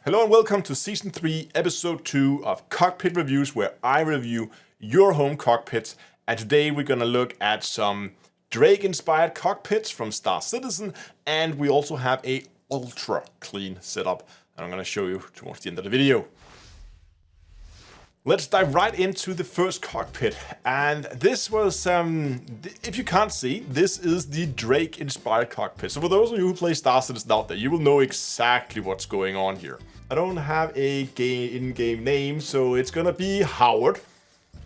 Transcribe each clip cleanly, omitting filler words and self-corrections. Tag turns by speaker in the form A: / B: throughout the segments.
A: Hello and welcome to Season 3, Episode 2 of Cockpit Reviews, where I review your home cockpits. And today we're going to look at some Drake-inspired cockpits from Star Citizen, and we also have a ultra clean setup that I'm going to show you towards the end of the video. Let's dive right into the first cockpit, and this was, if you can't see, this is the Drake-inspired cockpit. So for those of you who play Star Citizen out there, you will know exactly what's going on here. I don't have a in-game name, so it's gonna be Howard.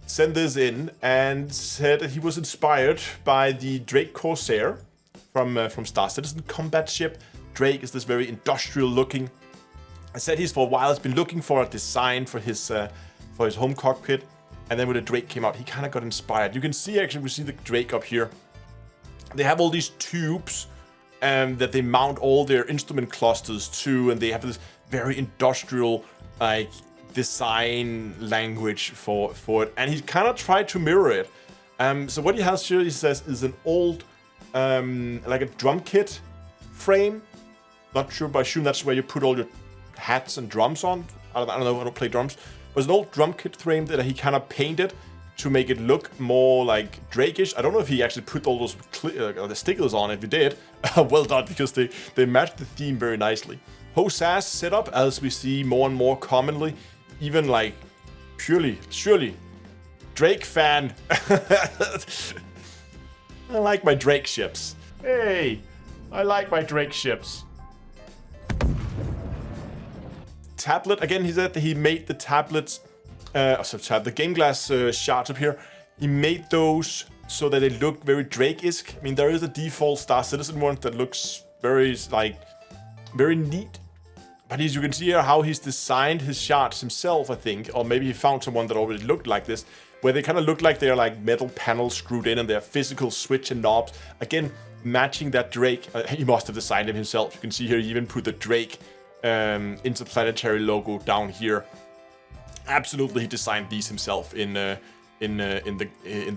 A: Sent this in and said that he was inspired by the Drake Corsair from Star Citizen combat ship. Drake is this very industrial-looking. I said he's for a while has been looking for a design for his home cockpit, and then when the Drake came out, he kind of got inspired. You can see, actually, we see the Drake up here. They have all these tubes that they mount all their instrument clusters to, and they have this very industrial, like, design language for it, and he kind of tried to mirror it. So what he has here, he says, is an old, like a drum kit frame. Not sure, but I assume that's where you put all your hats and drums on. I don't know, I don't play drums. But it's an old drum kit frame that he kind of painted to make it look more like Drake-ish. I don't know if he actually put all those the stickers on. If he did, well done, because they match the theme very nicely. Hosas setup, as we see more and more commonly, even like surely Drake fan. I like my Drake ships. Hey, I like my Drake ships. Tablet, again, he said that he made the tablets, the GameGlass shards up here. He made those so that they look very Drake-esque. I mean, there is a default Star Citizen one that looks very neat. But as you can see here, how he's designed his shards himself, I think. Or maybe he found someone that already looked like this, where they kind of look like they're like metal panels screwed in and they're physical switch and knobs. Again, matching that Drake. He must have designed them himself. You can see here, he even put the Drake interplanetary logo down here. Absolutely, he designed these himself in the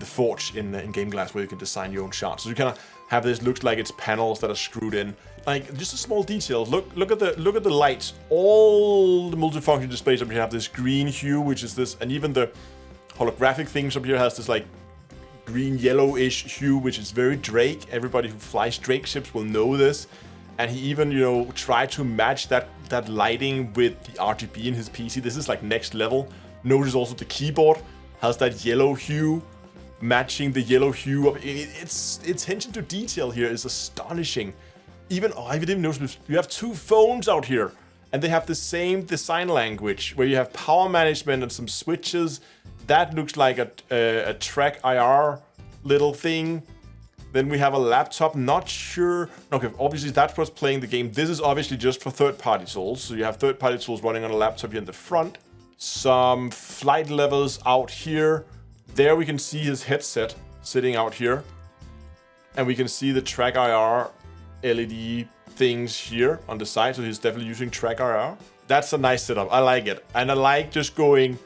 A: forge in GameGlass, where you can design your own shards. So you kind of have this, looks like it's panels that are screwed in. Like, just a small detail. Look at the lights. All the multifunction displays up here have this green hue, which is this, and even the holographic things up here has this like green yellowish hue, which is very Drake. Everybody who flies Drake ships will know this. And he even, tried to match that lighting with the RGB in his PC. This is like next level. Notice also the keyboard has that yellow hue, matching the yellow hue of its attention to detail here is astonishing. Even I didn't notice, you have two phones out here, and they have the same design language, where you have power management and some switches. That looks like a Trak IR little thing. Then we have a laptop, not sure. Okay, obviously that's what's playing the game. This is obviously just for third-party tools. So you have third-party tools running on a laptop here in the front. Some flight levels out here. There we can see his headset sitting out here. And we can see the Trak IR LED things here on the side. So he's definitely using Trak IR. That's a nice setup. I like it. And I like just going,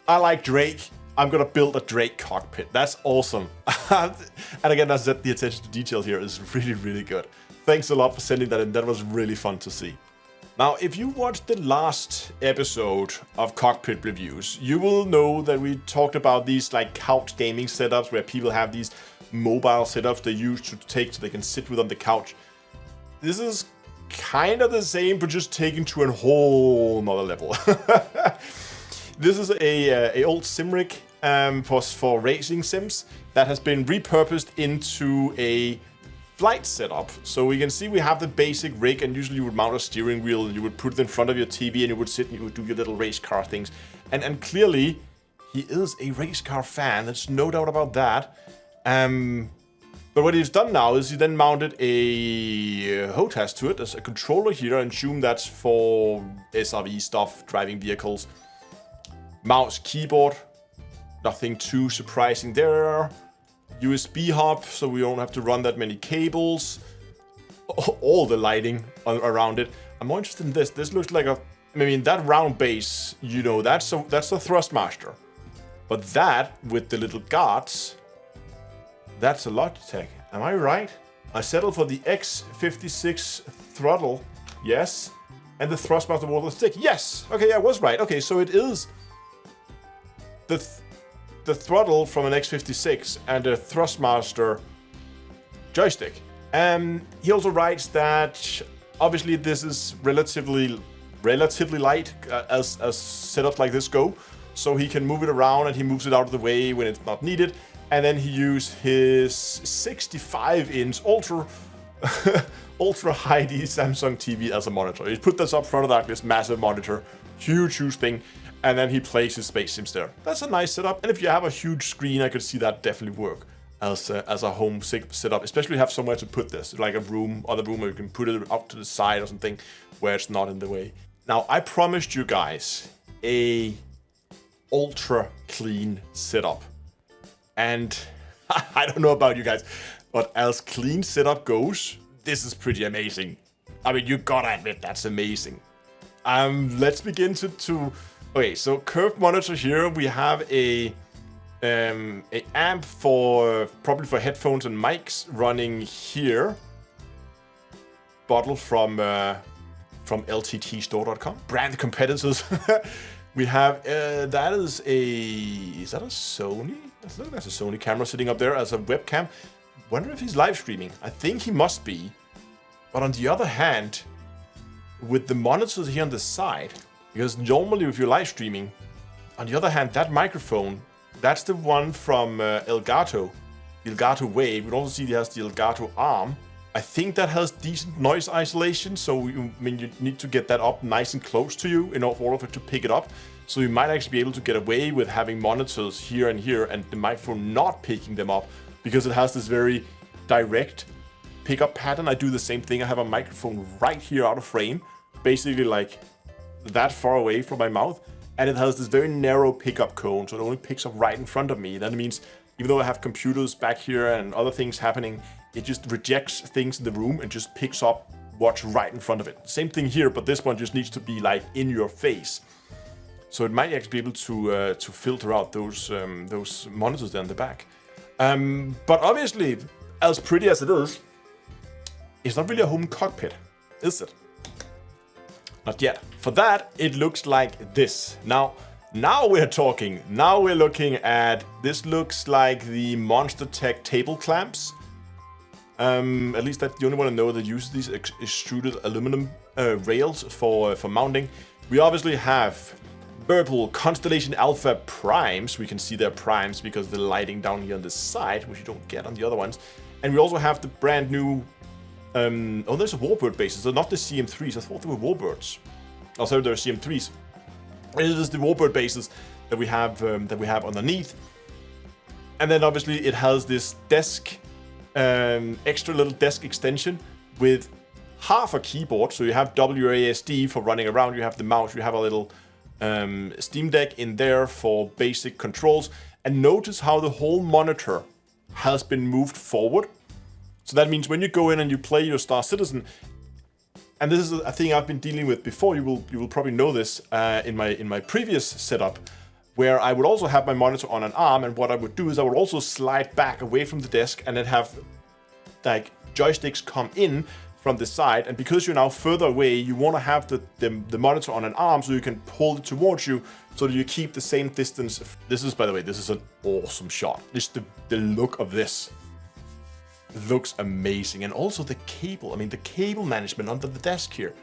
A: I like Drake. I'm gonna build a Drake cockpit. That's awesome. And again, that's the attention to detail here is really, really good. Thanks a lot for sending that in. That was really fun to see. Now, if you watched the last episode of Cockpit Reviews, you will know that we talked about these like couch gaming setups where people have these mobile setups they use to take so they can sit with on the couch. This is kind of the same, but just taken to a whole nother level. This is a old sim rig for racing sims that has been repurposed into a flight setup. So we can see we have the basic rig, and usually you would mount a steering wheel and you would put it in front of your TV and you would sit and you would do your little race car things. And clearly he is a race car fan, there's no doubt about that. But what he's done now is he then mounted a Hotas to it as a controller here, and assume that's for SRV stuff, driving vehicles. Mouse, keyboard, nothing too surprising there. USB hub, so we don't have to run that many cables. All the lighting around it. I'm more interested in this. This looks like that round base, that's a thrustmaster. But that, with the little guards, that's a Logitech. Am I right? I settled for the X56 throttle, yes. And the thrustmaster warthog stick. Yes! Okay, I was right. Okay, so it is the throttle from an X56 and a thrustmaster joystick. He also writes that obviously this is relatively light as setups like this go, so he can move it around and he moves it out of the way when it's not needed. And then he used his 65-inch ultra HD Samsung TV as a monitor. He put this up front of this massive monitor, huge thing, and then he plays his Space Sims there. That's a nice setup, and if you have a huge screen, I could see that definitely work as a home setup, especially have somewhere to put this, like a room, other room where you can put it up to the side or something where it's not in the way. Now, I promised you guys a ultra clean setup, and I don't know about you guys, but as clean setup goes, this is pretty amazing. I mean, you gotta admit that's amazing. Let's begin to okay, so curved monitor here. We have a amp for probably for headphones and mics running here. Bottle from lttstore.com. Brand competitors. We have is that a Sony? That's a Sony camera sitting up there as a webcam. Wonder if he's live streaming. I think he must be. But on the other hand, with the monitors here on the side, because normally if you're live streaming, on the other hand, that microphone, that's the one from Elgato, the Elgato Wave. You can also see it has the Elgato arm. I think that has decent noise isolation, so you need to get that up nice and close to you in order for it to pick it up. So you might actually be able to get away with having monitors here and the microphone not picking them up, because it has this very direct pickup pattern. I do the same thing. I have a microphone right here out of frame, basically like that far away from my mouth, and it has this very narrow pickup cone, so it only picks up right in front of me. That means even though I have computers back here and other things happening, it just rejects things in the room and just picks up what's right in front of it. Same thing here, but this one just needs to be like in your face. So it might actually be able to filter out those monitors there in the back. But obviously, as pretty as it is, it's not really a home cockpit, is it? Not yet. For that, it looks like this. Now we're talking. Now we're looking at, this looks like the Monster Tech table clamps. At least that's the only one I know that uses these extruded aluminum rails for mounting. We obviously have virpil Constellation Alpha primes. We can see their primes because of the lighting down here on the side, which you don't get on the other ones. And we also have the brand new oh, there's a Warbird bases. They're not the CM3s. I thought they were Warbirds. Oh, sorry, they're CM3s. It is the Warbird bases that we have underneath. And then obviously it has this desk, extra little desk extension with half a keyboard. So you have WASD for running around. You have the mouse. You have a little Steam Deck in there for basic controls. And notice how the whole monitor has been moved forward. So that means when you go in and you play your Star Citizen, and this is a thing I've been dealing with before, you will probably know this in my previous setup, where I would also have my monitor on an arm, and what I would do is I would also slide back away from the desk and then have like joysticks come in from the side. And because you're now further away, you want to have the monitor on an arm so you can pull it towards you so that you keep the same distance. This is, by the way, this is an awesome shot. Just the look of this. Looks amazing. And also the cable. I mean, the cable management under the desk here.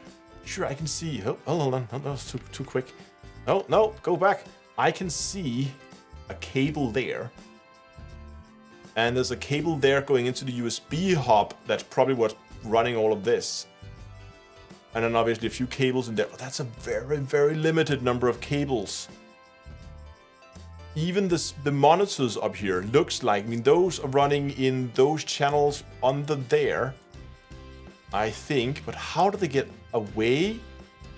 A: Sure, I can see. Oh, hold on. Oh, that was too quick. No, go back. I can see a cable there. And there's a cable there going into the USB hub. That's probably what's running all of this. And then obviously a few cables in there. But that's a very, very limited number of cables. Even the monitors up here looks like, I mean, those are running in those channels under there, I think. But how do they get away?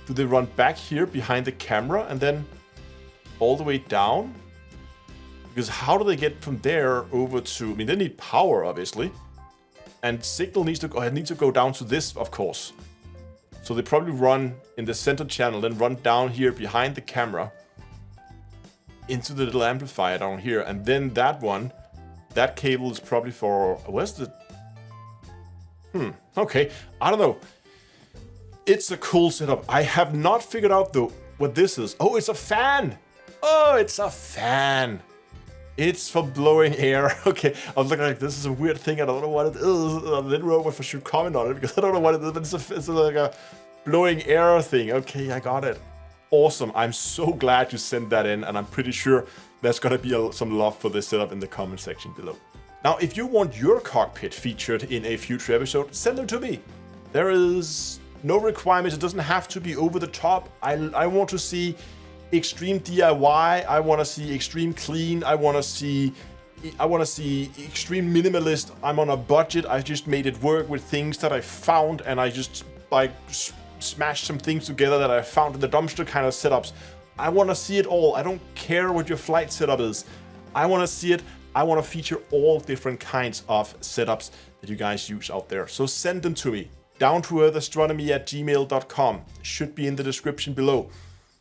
A: Do they run back here behind the camera and then all the way down? Because how do they get from there over to, I mean, they need power, obviously. And signal needs to go down to this, of course. So they probably run in the center channel, then run down here behind the camera into the little amplifier down here, and then that cable is probably for, where's the, okay, I don't know. It's a cool setup. I have not figured out though what this is. Oh, it's a fan. Oh, it's a fan. It's for blowing air. Okay, I was looking like this is a weird thing. I don't know what it is. I didn't know if I should comment on it because I don't know what it is. But it's like a blowing air thing. Okay, I got it. Awesome. I'm so glad you sent that in, and I'm pretty sure there's gonna be some love for this setup in the comment section below. Now, if you want your cockpit featured in a future episode, send them to me. There is no requirements. It doesn't have to be over the top. I want to see extreme DIY. I want to see extreme clean. I want to see extreme minimalist. I'm on a budget. I just made it work with things that I found, and I just like smashed some things together that I found in the dumpster kind of setups. I want to see it all. I don't care what your flight setup is. I want to see it. I want to feature all different kinds of setups that you guys use out there. So send them to me. downtoearthastronomy@gmail.com should be in the description below.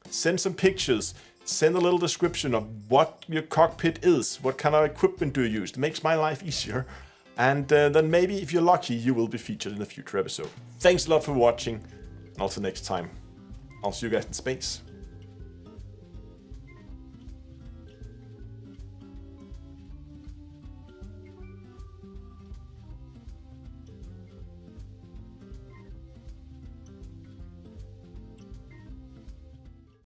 A: Send some pictures. Send a little description of what your cockpit is. What kind of equipment do you use? It makes my life easier. And then maybe, if you're lucky, you will be featured in a future episode. Thanks a lot for watching. And until next time, I'll see you guys in space.